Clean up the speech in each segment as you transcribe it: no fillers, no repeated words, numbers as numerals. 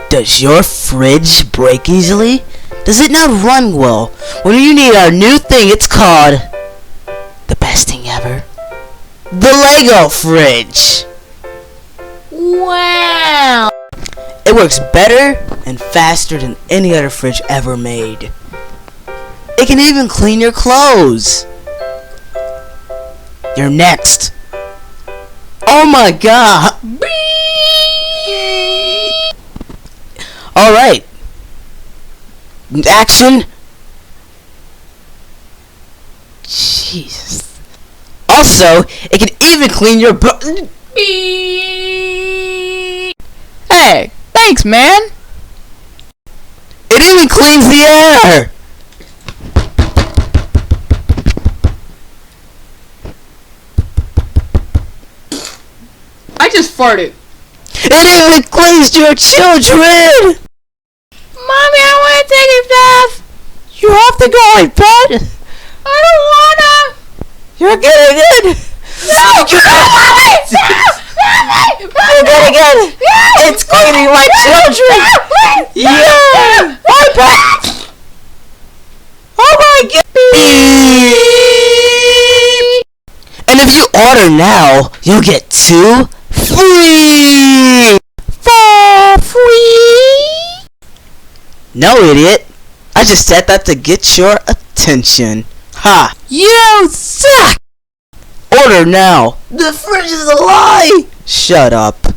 Does your fridge break easily? Does it not run well? When you need our new thing, it's called the best thing ever. The Lego fridge. Wow! It works better and faster than any other fridge ever made. It can even clean your clothes. You're next. Oh my god. Alright. Action. Jesus. Also, it can even clean your Hey, thanks, man. It even cleans the air. I just farted. It even cleans your children. Mommy, I want to take a bath. You have to go in bed. I don't wanna. You're getting it. No! You're getting it. It's cleaning my children. Yeah. My back. Oh my god. And if you order now, you'll get 2 free. For free. No, idiot. I just said that to get your attention. Ha! You suck! Order now. The fridge is a lie. Shut up.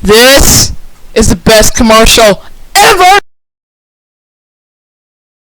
This is the best commercial ever.